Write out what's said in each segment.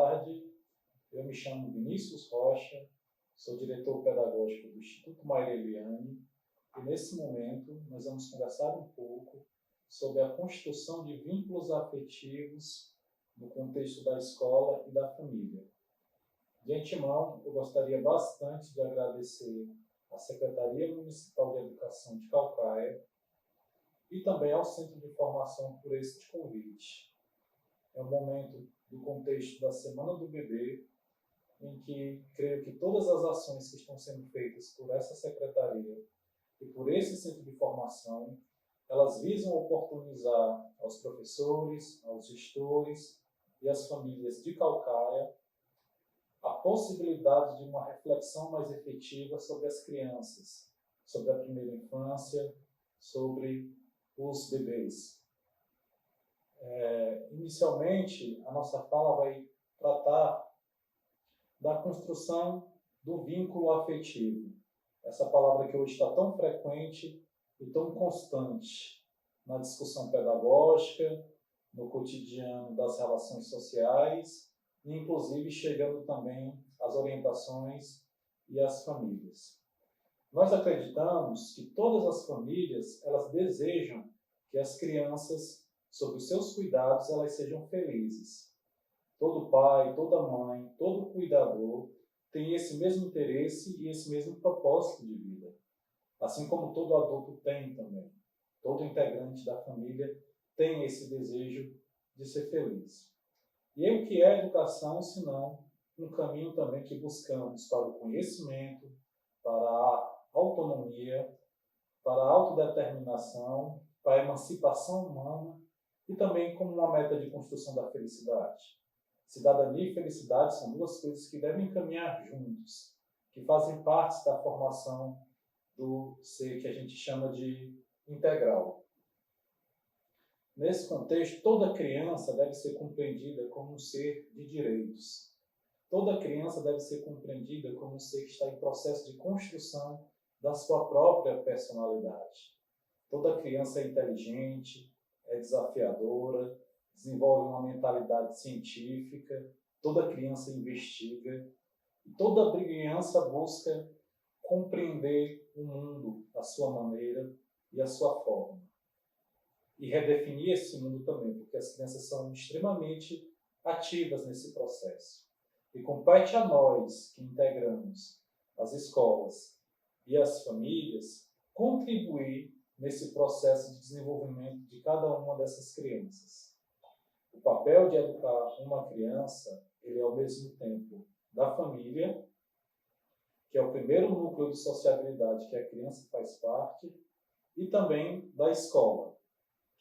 tarde. Eu me chamo Vinícius Rocha, sou diretor pedagógico do Instituto Maria Eliane e, nesse momento, nós vamos conversar um pouco sobre a construção de vínculos afetivos no contexto da escola e da família. De antemão, eu gostaria bastante de agradecer à Secretaria Municipal de Educação de Caucaia e também ao Centro de Formação por este convite. É um momento do contexto da Semana do Bebê, em que creio que todas as ações que estão sendo feitas por essa secretaria e por esse centro de formação, elas visam oportunizar aos professores, aos gestores e às famílias de Caucaia a possibilidade de uma reflexão mais efetiva sobre as crianças, sobre a primeira infância, sobre os bebês. Inicialmente, a nossa fala vai tratar da construção do vínculo afetivo. Essa palavra que hoje está tão frequente e tão constante na discussão pedagógica, no cotidiano das relações sociais, e inclusive chegando também às orientações e às famílias. Nós acreditamos que todas as famílias, elas desejam que as crianças, sob os seus cuidados, elas sejam felizes. Todo pai, toda mãe, todo cuidador tem esse mesmo interesse e esse mesmo propósito de vida. Assim como todo adulto tem também. Todo integrante da família tem esse desejo de ser feliz. E o que é educação, senão um caminho também que buscamos para o conhecimento, para a autonomia, para a autodeterminação, para a emancipação humana e também como uma meta de construção da felicidade. Cidadania e felicidade são duas coisas que devem caminhar juntos, que fazem parte da formação do ser que a gente chama de integral. Nesse contexto, toda criança deve ser compreendida como um ser de direitos. Toda criança deve ser compreendida como um ser que está em processo de construção da sua própria personalidade. Toda criança é inteligente, é desafiadora, desenvolve uma mentalidade científica, toda criança investiga, e toda criança busca compreender o mundo à sua maneira e à sua forma. E redefinir esse mundo também, porque as crianças são extremamente ativas nesse processo. E compete a nós, que integramos as escolas e as famílias, contribuir nesse processo de desenvolvimento de cada uma dessas crianças. O papel de educar uma criança, ele é ao mesmo tempo da família, que é o primeiro núcleo de sociabilidade que a criança faz parte, e também da escola,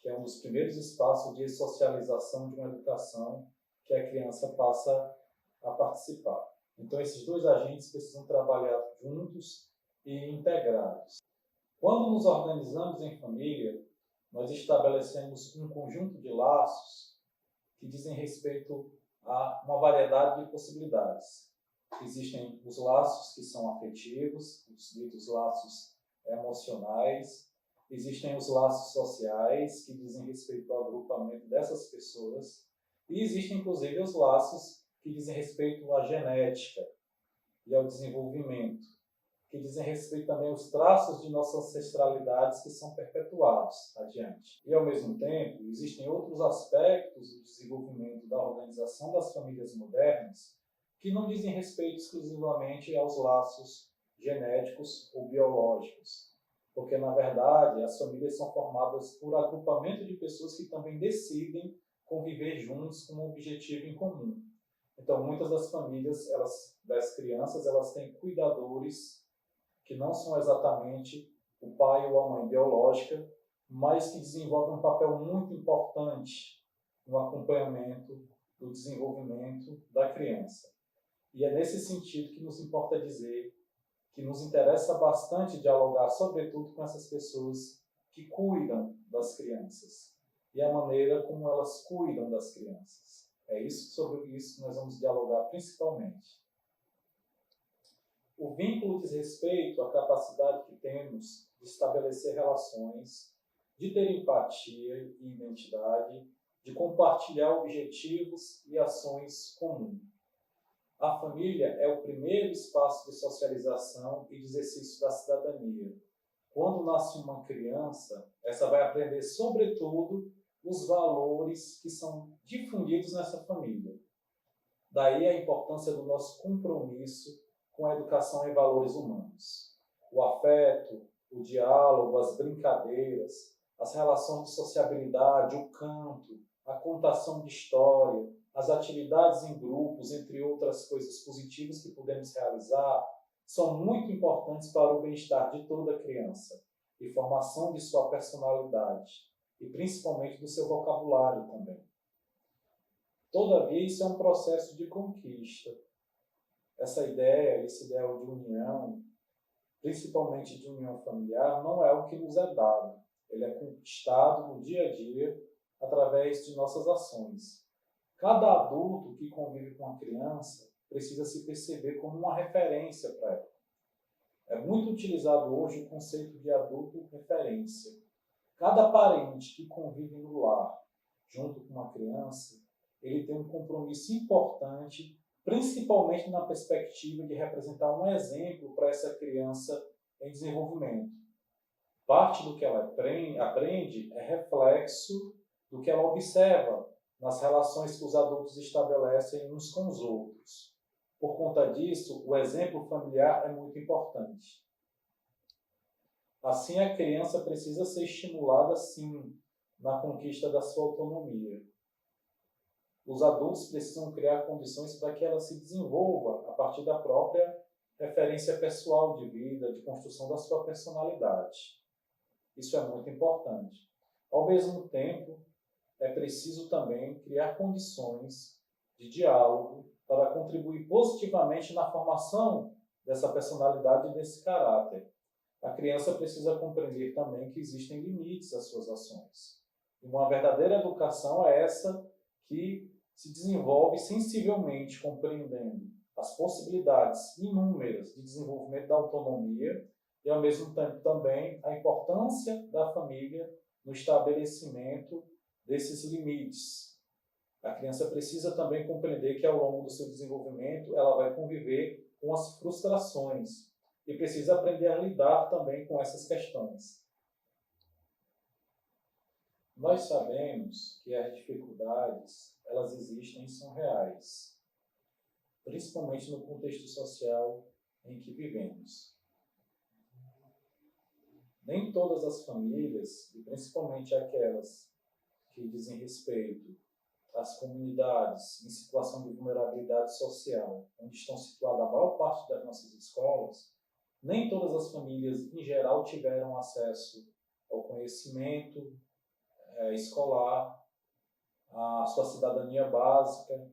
que é um dos primeiros espaços de socialização de uma educação que a criança passa a participar. Então, esses dois agentes precisam trabalhar juntos e integrados. Quando nos organizamos em família, nós estabelecemos um conjunto de laços que dizem respeito a uma variedade de possibilidades. Existem os laços que são afetivos, os ditos laços emocionais. Existem os laços sociais, que dizem respeito ao agrupamento dessas pessoas. E existem, inclusive, os laços que dizem respeito à genética e ao desenvolvimento, que dizem respeito também aos traços de nossas ancestralidades que são perpetuados adiante. E, ao mesmo tempo, existem outros aspectos do desenvolvimento da organização das famílias modernas que não dizem respeito exclusivamente aos laços genéticos ou biológicos, porque, na verdade, as famílias são formadas por agrupamento de pessoas que também decidem conviver juntos com um objetivo em comum. Então, muitas das famílias, das crianças, elas têm cuidadores que não são exatamente o pai ou a mãe biológica, mas que desenvolvem um papel muito importante no acompanhamento do desenvolvimento da criança. E é nesse sentido que nos importa dizer que nos interessa bastante dialogar, sobretudo, com essas pessoas que cuidam das crianças e a maneira como elas cuidam das crianças. É sobre isso que nós vamos dialogar principalmente. O vínculo diz respeito à capacidade que temos de estabelecer relações, de ter empatia e identidade, de compartilhar objetivos e ações comuns. A família é o primeiro espaço de socialização e de exercício da cidadania. Quando nasce uma criança, essa vai aprender, sobretudo, os valores que são difundidos nessa família. Daí a importância do nosso compromisso com a educação em valores humanos. O afeto, o diálogo, as brincadeiras, as relações de sociabilidade, o canto, a contação de história, as atividades em grupos, entre outras coisas positivas que podemos realizar, são muito importantes para o bem-estar de toda criança e formação de sua personalidade e principalmente do seu vocabulário também. Todavia, isso é um processo de conquista. Essa ideia, esse ideal de união, principalmente de união familiar, não é o que nos é dado. Ele é conquistado no dia a dia através de nossas ações. Cada adulto que convive com a criança precisa se perceber como uma referência para ela. É muito utilizado hoje o conceito de adulto referência. Cada parente que convive no lar, junto com uma criança, ele tem um compromisso importante, principalmente na perspectiva de representar um exemplo para essa criança em desenvolvimento. Parte do que ela aprende é reflexo do que ela observa nas relações que os adultos estabelecem uns com os outros. Por conta disso, o exemplo familiar é muito importante. Assim, a criança precisa ser estimulada, sim, na conquista da sua autonomia. Os adultos precisam criar condições para que ela se desenvolva a partir da própria referência pessoal de vida, de construção da sua personalidade. Isso é muito importante. Ao mesmo tempo, é preciso também criar condições de diálogo para contribuir positivamente na formação dessa personalidade e desse caráter. A criança precisa compreender também que existem limites às suas ações. E uma verdadeira educação é essa que se desenvolve sensivelmente compreendendo as possibilidades inúmeras de desenvolvimento da autonomia e, ao mesmo tempo, também a importância da família no estabelecimento desses limites. A criança precisa também compreender que, ao longo do seu desenvolvimento, ela vai conviver com as frustrações e precisa aprender a lidar também com essas questões. Nós sabemos que as dificuldades, elas existem e são reais, principalmente no contexto social em que vivemos. Nem todas as famílias, e principalmente aquelas que dizem respeito às comunidades em situação de vulnerabilidade social, onde estão situadas a maior parte das nossas escolas, nem todas as famílias, em geral, tiveram acesso ao conhecimento escolar, à sua cidadania básica,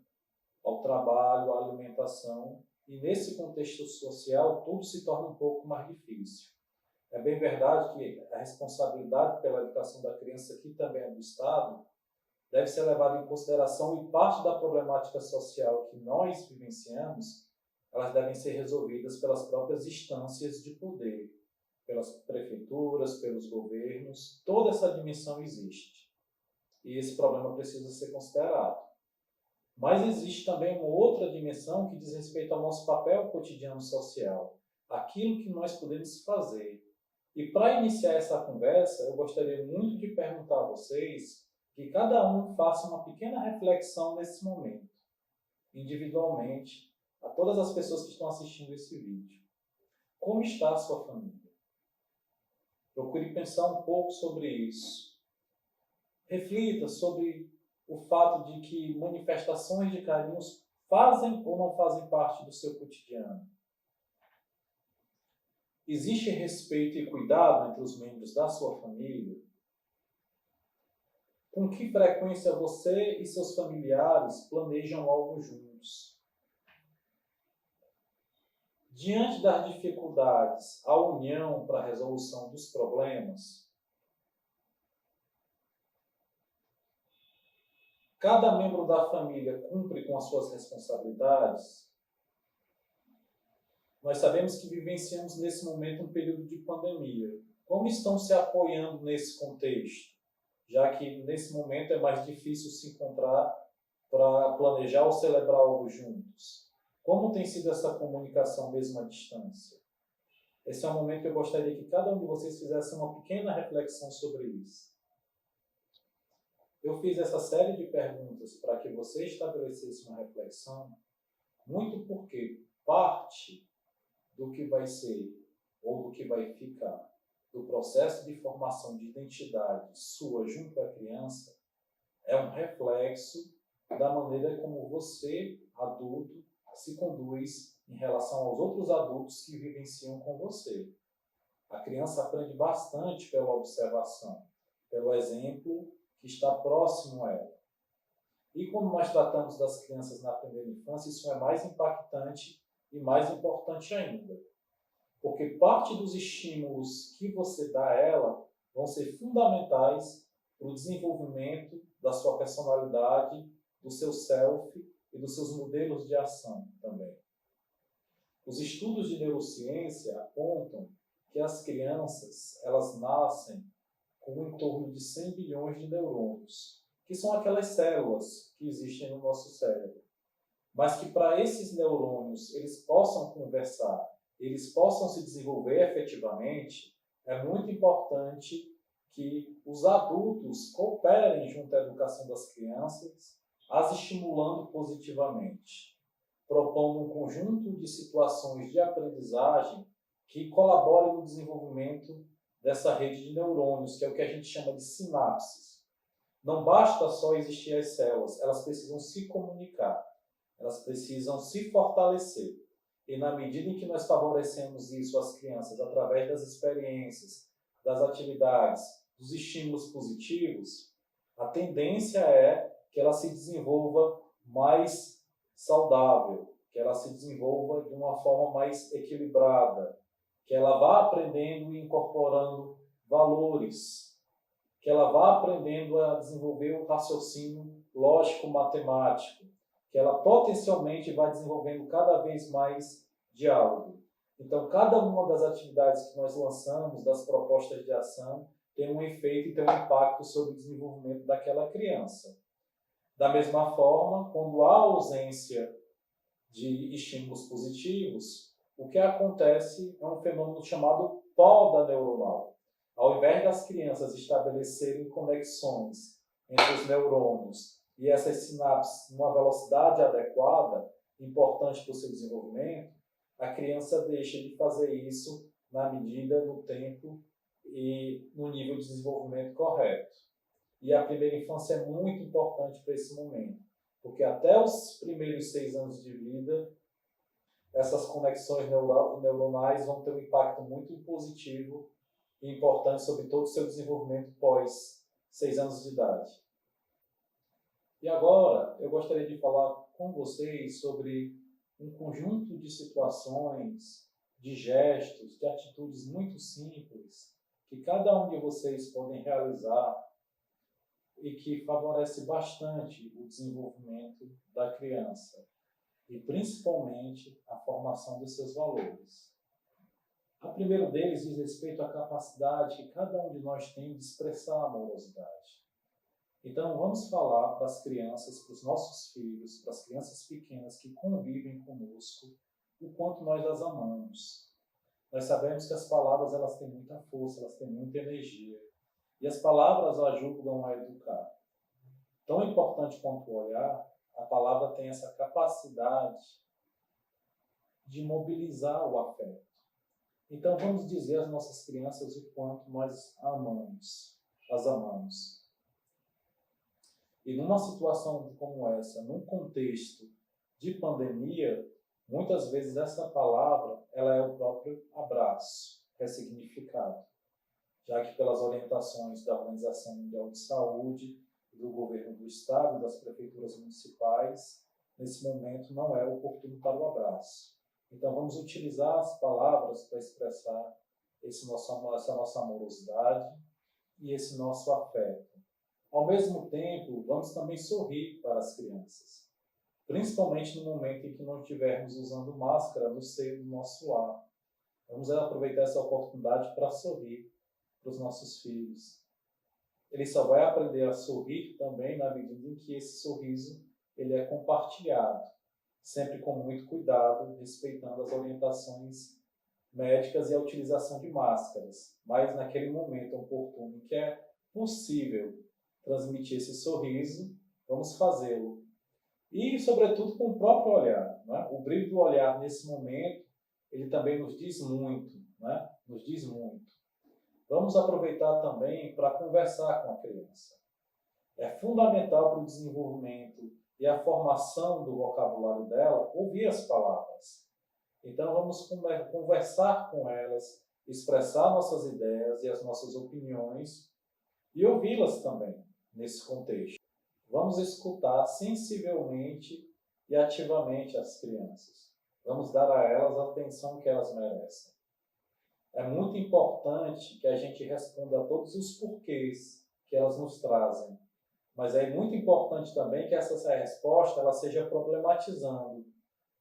ao trabalho, à alimentação. E nesse contexto social, tudo se torna um pouco mais difícil. É bem verdade que a responsabilidade pela educação da criança, que também é do Estado, deve ser levada em consideração e parte da problemática social que nós vivenciamos, elas devem ser resolvidas pelas próprias instâncias de poder, pelas prefeituras, pelos governos. Toda essa dimensão existe. E esse problema precisa ser considerado. Mas existe também uma outra dimensão que diz respeito ao nosso papel cotidiano social, aquilo que nós podemos fazer. E para iniciar essa conversa, eu gostaria muito de perguntar a vocês que cada um faça uma pequena reflexão nesse momento, individualmente, a todas as pessoas que estão assistindo esse vídeo. Como está a sua família? Procure pensar um pouco sobre isso. Reflita sobre o fato de que manifestações de carinhos fazem ou não fazem parte do seu cotidiano. Existe respeito e cuidado entre os membros da sua família? Com que frequência você e seus familiares planejam algo juntos? Diante das dificuldades, a união para a resolução dos problemas? Cada membro da família cumpre com as suas responsabilidades? Nós sabemos que vivenciamos nesse momento um período de pandemia. Como estão se apoiando nesse contexto? Já que nesse momento é mais difícil se encontrar para planejar ou celebrar algo juntos. Como tem sido essa comunicação mesmo à distância? Esse é um momento que eu gostaria que cada um de vocês fizesse uma pequena reflexão sobre isso. Eu fiz essa série de perguntas para que você estabelecesse uma reflexão, muito porque parte do que vai ser ou do que vai ficar do processo de formação de identidade sua junto à criança é um reflexo da maneira como você, adulto, se conduz em relação aos outros adultos que vivenciam com você. A criança aprende bastante pela observação, pelo exemplo que está próximo a ela. E quando nós tratamos das crianças na primeira infância, isso é mais impactante e mais importante ainda. Porque parte dos estímulos que você dá a ela vão ser fundamentais para o desenvolvimento da sua personalidade, do seu self e dos seus modelos de ação também. Os estudos de neurociência apontam que as crianças, elas nascem com em torno de 100 bilhões de neurônios, que são aquelas células que existem no nosso cérebro. Mas que para esses neurônios eles possam conversar, eles possam se desenvolver efetivamente, é muito importante que os adultos cooperem junto à educação das crianças, as estimulando positivamente, propondo um conjunto de situações de aprendizagem que colaborem no desenvolvimento dessa rede de neurônios, que é o que a gente chama de sinapses. Não basta só existir as células, elas precisam se comunicar, elas precisam se fortalecer. E na medida em que nós favorecemos isso às crianças, através das experiências, das atividades, dos estímulos positivos, a tendência é que ela se desenvolva mais saudável, que ela se desenvolva de uma forma mais equilibrada, que ela vá aprendendo e incorporando valores, que ela vá aprendendo a desenvolver o raciocínio lógico-matemático, que ela potencialmente vai desenvolvendo cada vez mais diálogo. Então, cada uma das atividades que nós lançamos, das propostas de ação, tem um efeito e tem um impacto sobre o desenvolvimento daquela criança. Da mesma forma, quando há ausência de estímulos positivos, o que acontece é um fenômeno chamado poda neuronal. Ao invés das crianças estabelecerem conexões entre os neurônios e essas sinapses numa velocidade adequada, importante para o seu desenvolvimento, a criança deixa de fazer isso na medida, no tempo e no nível de desenvolvimento correto. E a primeira infância é muito importante para esse momento, porque até os primeiros 6 anos de vida, essas conexões neuronais vão ter um impacto muito positivo e importante sobre todo o seu desenvolvimento pós 6 anos de idade. E agora, eu gostaria de falar com vocês sobre um conjunto de situações, de gestos, de atitudes muito simples que cada um de vocês podem realizar e que favorece bastante o desenvolvimento da criança e principalmente a formação dos seus valores. O primeiro deles diz respeito à capacidade que cada um de nós tem de expressar a amorosidade. Então, vamos falar para as crianças, para os nossos filhos, para as crianças pequenas que convivem conosco, o quanto nós as amamos. Nós sabemos que as palavras elas têm muita força, elas têm muita energia. E as palavras ajudam a educar. Tão importante quanto o olhar, a palavra tem essa capacidade de mobilizar o afeto. Então, vamos dizer às nossas crianças o quanto nós as amamos. E numa situação como essa, num contexto de pandemia, muitas vezes essa palavra ela é o próprio abraço, ressignificado, já que pelas orientações da Organização Mundial de Saúde, do governo do Estado, das prefeituras municipais, nesse momento não é oportuno para o abraço. Então vamos utilizar as palavras para expressar essa nossa amorosidade e esse nosso afeto. Ao mesmo tempo, vamos também sorrir para as crianças, principalmente no momento em que não estivermos usando máscara no seio do nosso lar. Vamos aproveitar essa oportunidade para sorrir para os nossos filhos. Ele só vai aprender a sorrir também na medida em que esse sorriso ele é compartilhado. sempre com muito cuidado, respeitando as orientações médicas e a utilização de máscaras, mas naquele momento oportuno em que é possível transmitir esse sorriso, vamos fazê-lo. E, sobretudo, com o próprio olhar. Né? O brilho do olhar, nesse momento, ele também nos diz muito. Né? Nos diz muito. Vamos aproveitar também para conversar com a criança. É fundamental para o desenvolvimento e a formação do vocabulário dela ouvir as palavras. Então, vamos conversar com elas, expressar nossas ideias e as nossas opiniões e ouvi-las também nesse contexto. Vamos escutar sensivelmente e ativamente as crianças. Vamos dar a elas a atenção que elas merecem. É muito importante que a gente responda a todos os porquês que elas nos trazem. Mas é muito importante também que essa resposta ela seja problematizando,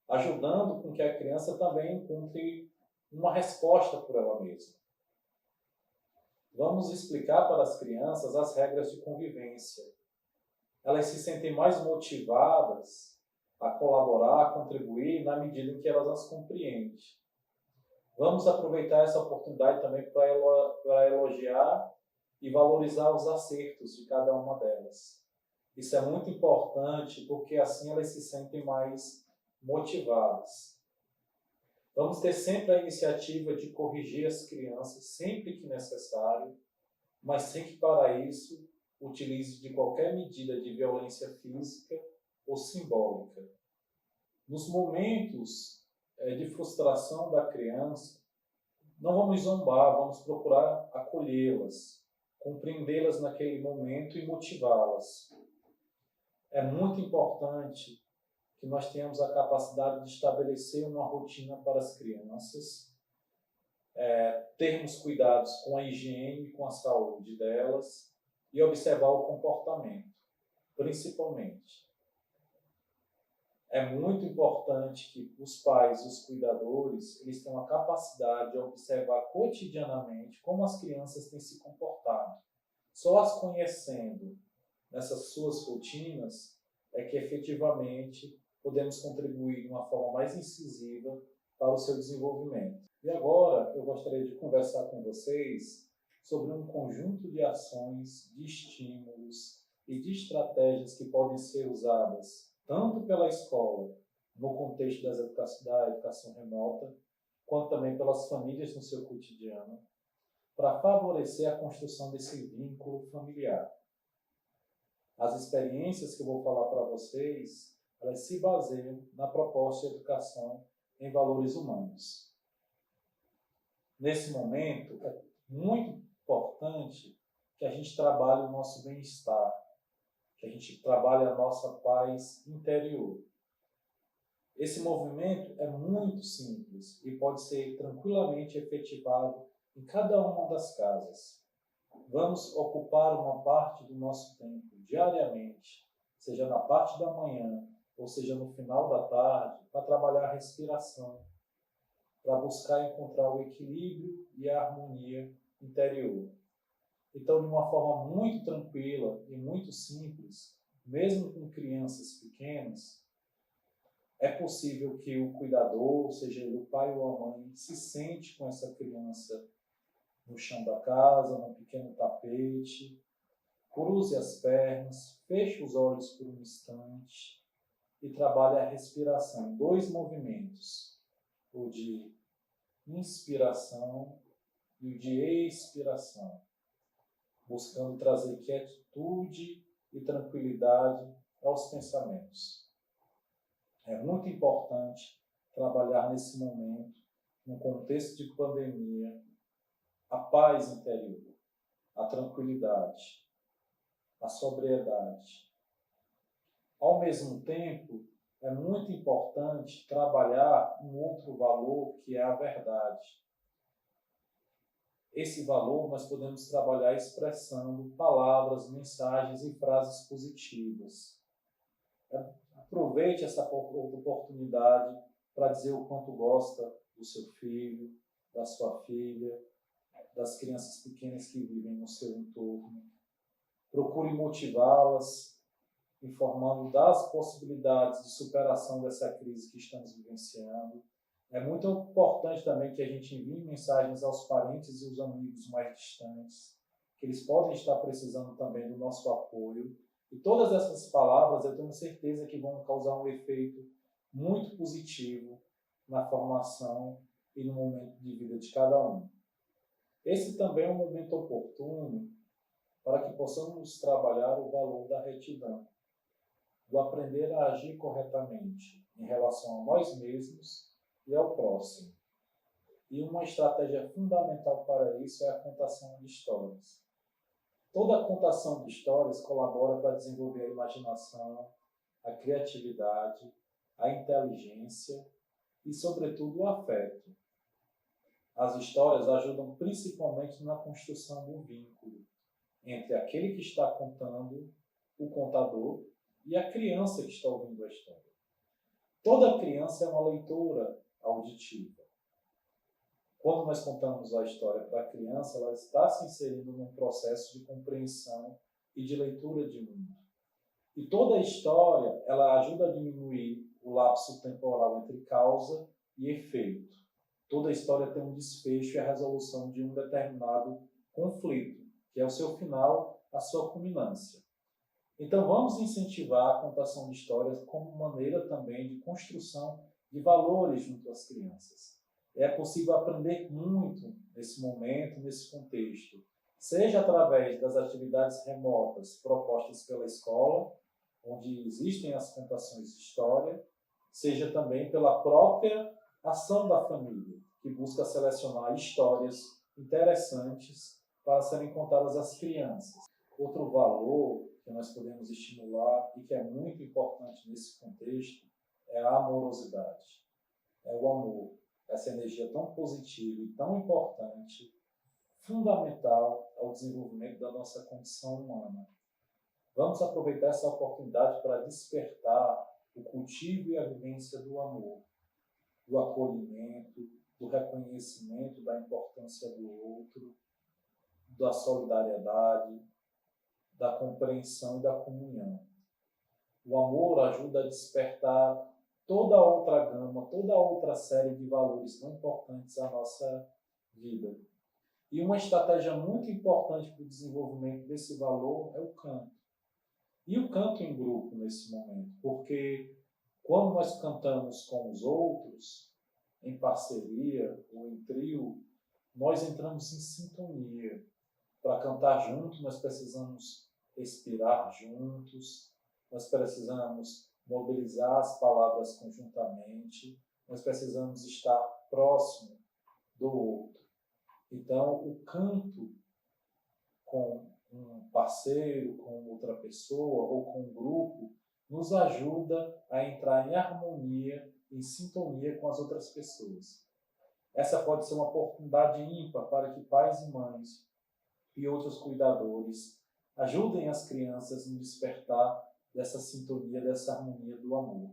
ajudando com que a criança também encontre uma resposta por ela mesma. Vamos explicar para as crianças as regras de convivência. Elas se sentem mais motivadas a colaborar, a contribuir, na medida em que elas as compreendem. Vamos aproveitar essa oportunidade também para elogiar e valorizar os acertos de cada uma delas. Isso é muito importante porque assim elas se sentem mais motivadas. Vamos ter sempre a iniciativa de corrigir as crianças sempre que necessário, mas sem que para isso utilize de qualquer medida de violência física ou simbólica. Nos momentos de frustração da criança, não vamos zombar, vamos procurar acolhê-las, compreendê-las naquele momento e motivá-las. É muito importante que nós tenhamos a capacidade de estabelecer uma rotina para as crianças, termos cuidados com a higiene e com a saúde delas e observar o comportamento, principalmente. É muito importante que os pais e os cuidadores eles tenham a capacidade de observar cotidianamente como as crianças têm se comportado. Só as conhecendo nessas suas rotinas é que efetivamente podemos contribuir de uma forma mais incisiva para o seu desenvolvimento. E agora eu gostaria de conversar com vocês sobre um conjunto de ações, de estímulos e de estratégias que podem ser usadas tanto pela escola, no contexto da educação remota, quanto também pelas famílias no seu cotidiano, para favorecer a construção desse vínculo familiar. As experiências que eu vou falar para vocês, elas se baseiam na proposta de educação em valores humanos. Nesse momento, é muito importante que a gente trabalhe o nosso bem-estar, que a gente trabalhe a nossa paz interior. Esse movimento é muito simples e pode ser tranquilamente efetivado em cada uma das casas. Vamos ocupar uma parte do nosso tempo diariamente, seja na parte da manhã ou seja no final da tarde, para trabalhar a respiração, para buscar encontrar o equilíbrio e a harmonia interior. Então, de uma forma muito tranquila e muito simples, mesmo com crianças pequenas, é possível que o cuidador, seja ele o pai ou a mãe, se sente com essa criança no chão da casa, num pequeno tapete, cruze as pernas, feche os olhos por um instante e trabalhe a respiração. 2 movimentos, o de inspiração e o de expiração, buscando trazer quietude e tranquilidade aos pensamentos. É muito importante trabalhar nesse momento, no contexto de pandemia, a paz interior, a tranquilidade, a sobriedade. Ao mesmo tempo, é muito importante trabalhar um outro valor que é a verdade. Esse valor nós podemos trabalhar expressando palavras, mensagens e frases positivas. Aproveite essa oportunidade para dizer o quanto gosta do seu filho, da sua filha, das crianças pequenas que vivem no seu entorno. Procure motivá-las, informando das possibilidades de superação dessa crise que estamos vivenciando. É muito importante também que a gente envie mensagens aos parentes e os amigos mais distantes, que eles podem estar precisando também do nosso apoio. E todas essas palavras eu tenho certeza que vão causar um efeito muito positivo na formação e no momento de vida de cada um. Esse também é um momento oportuno para que possamos trabalhar o valor da retidão, do aprender a agir corretamente em relação a nós mesmos e ao próximo. E uma estratégia fundamental para isso é a contação de histórias. Toda a contação de histórias colabora para desenvolver a imaginação, a criatividade, a inteligência e, sobretudo, o afeto. As histórias ajudam principalmente na construção do vínculo entre aquele que está contando, o contador, e a criança que está ouvindo a história. Toda criança é uma leitora auditiva. Quando nós contamos a história para a criança, ela está se inserindo num processo de compreensão e de leitura de mundo. E toda a história, ela ajuda a diminuir o lapso temporal entre causa e efeito. Toda a história tem um desfecho e a resolução de um determinado conflito, que é o seu final, a sua culminância. Então, vamos incentivar a contação de histórias como maneira também de construção de valores junto às crianças. É possível aprender muito nesse momento, nesse contexto, seja através das atividades remotas propostas pela escola, onde existem as contações de história, seja também pela própria ação da família, que busca selecionar histórias interessantes para serem contadas às crianças. Outro valor que nós podemos estimular e que é muito importante nesse contexto é a amorosidade, é o amor, essa energia tão positiva e tão importante, fundamental ao desenvolvimento da nossa condição humana. Vamos aproveitar essa oportunidade para despertar o cultivo e a vivência do amor, do acolhimento, do reconhecimento da importância do outro, da solidariedade, da compreensão e da comunhão. O amor ajuda a despertar toda outra gama, toda outra série de valores tão importantes à nossa vida. E uma estratégia muito importante para o desenvolvimento desse valor é o canto. E o canto em grupo nesse momento, porque quando nós cantamos com os outros, em parceria ou em trio, nós entramos em sintonia. Para cantar junto, nós precisamos respirar juntos, nós precisamos mobilizar as palavras conjuntamente, nós precisamos estar próximo do outro. Então, o canto com um parceiro, com outra pessoa ou com um grupo, nos ajuda a entrar em harmonia, em sintonia com as outras pessoas. Essa pode ser uma oportunidade ímpar para que pais e mães e outros cuidadores ajudem as crianças no despertar dessa sintonia, dessa harmonia do amor.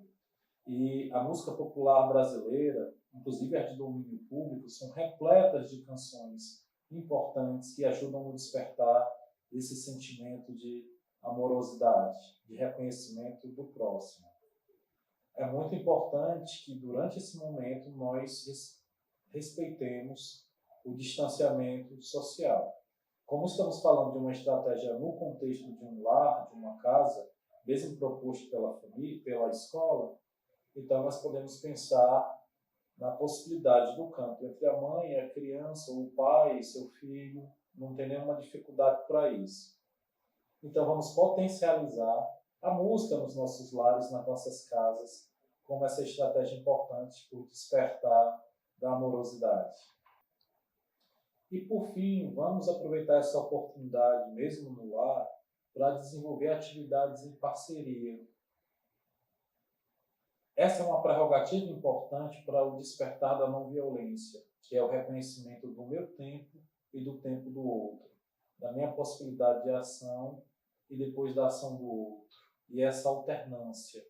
E a música popular brasileira, inclusive a de domínio público, são repletas de canções importantes que ajudam no despertar desse sentimento de amorosidade, de reconhecimento do próximo. É muito importante que durante esse momento nós respeitemos o distanciamento social. Como estamos falando de uma estratégia no contexto de um lar, de uma casa, mesmo proposto pela família, pela escola, então nós podemos pensar na possibilidade do canto entre a mãe, a criança, ou o pai e seu filho, não tem nenhuma dificuldade para isso. Então vamos potencializar a música nos nossos lares, nas nossas casas, como essa estratégia importante para o despertar da amorosidade. E por fim, vamos aproveitar essa oportunidade, mesmo no lar, para desenvolver atividades em parceria. Essa é uma prerrogativa importante para o despertar da não violência, que é o reconhecimento do meu tempo e do tempo do outro, da minha possibilidade de ação e depois da ação do outro. E essa alternância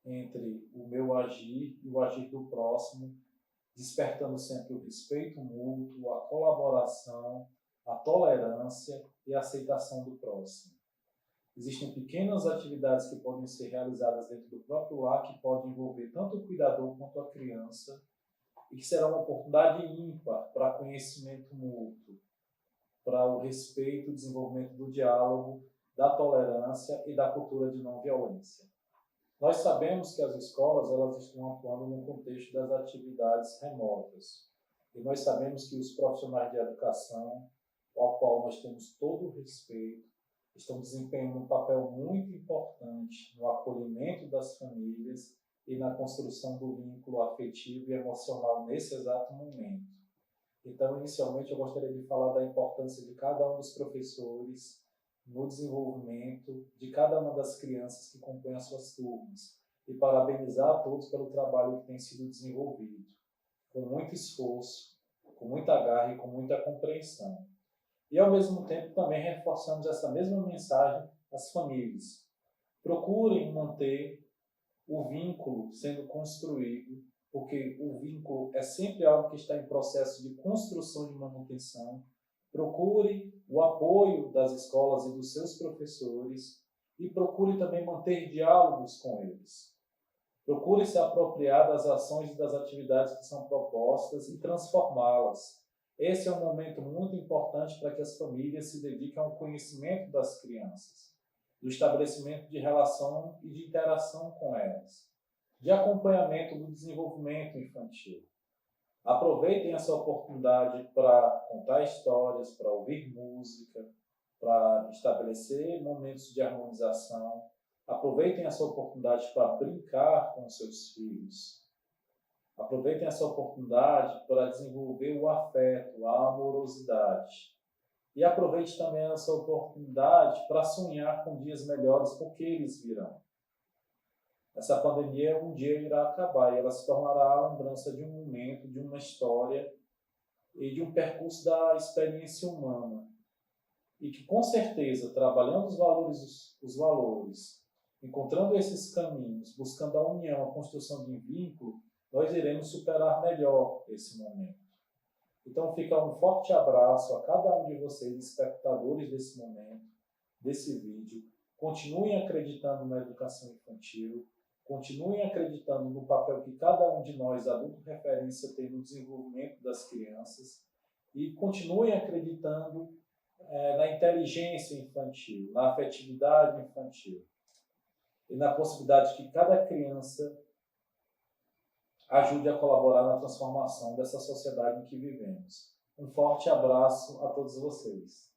entre o meu agir e o agir do próximo, despertando sempre o respeito mútuo, a colaboração, a tolerância e a aceitação do próximo. Existem pequenas atividades que podem ser realizadas dentro do próprio lar, que podem envolver tanto o cuidador quanto a criança, e que será uma oportunidade ímpar para conhecimento mútuo, para o respeito, o desenvolvimento do diálogo, da tolerância e da cultura de não violência. Nós sabemos que as escolas elas estão atuando no contexto das atividades remotas, e nós sabemos que os profissionais de educação, ao qual nós temos todo o respeito, estão desempenhando um papel muito importante no acolhimento das famílias e na construção do vínculo afetivo e emocional nesse exato momento. Então, inicialmente, eu gostaria de falar da importância de cada um dos professores no desenvolvimento de cada uma das crianças que compõem as suas turmas e parabenizar a todos pelo trabalho que tem sido desenvolvido, com muito esforço, com muita garra e com muita compreensão. E, ao mesmo tempo, também reforçamos essa mesma mensagem às famílias. Procurem manter o vínculo sendo construído, porque o vínculo é sempre algo que está em processo de construção e manutenção. Procure o apoio das escolas e dos seus professores e procure também manter diálogos com eles. Procure se apropriar das ações e das atividades que são propostas e transformá-las. Esse é um momento muito importante para que as famílias se dediquem ao conhecimento das crianças, do estabelecimento de relação e de interação com elas, de acompanhamento do desenvolvimento infantil. Aproveitem essa oportunidade para contar histórias, para ouvir música, para estabelecer momentos de harmonização. Aproveitem essa oportunidade para brincar com seus filhos. Aproveitem essa oportunidade para desenvolver o afeto, a amorosidade. E aproveite também essa oportunidade para sonhar com dias melhores, porque eles virão. Essa pandemia um dia irá acabar e ela se tornará a lembrança de um momento, de uma história e de um percurso da experiência humana. E que, com certeza, trabalhando os valores, encontrando esses caminhos, buscando a união, a construção de um vínculo, nós iremos superar melhor esse momento. Então fica um forte abraço a cada um de vocês, espectadores desse momento, desse vídeo. Continuem acreditando na educação infantil, continuem acreditando no papel que cada um de nós, adulto referência, tem no desenvolvimento das crianças e continuem acreditando na inteligência infantil, na afetividade infantil e na possibilidade de que cada criança ajude a colaborar na transformação dessa sociedade em que vivemos. Um forte abraço a todos vocês.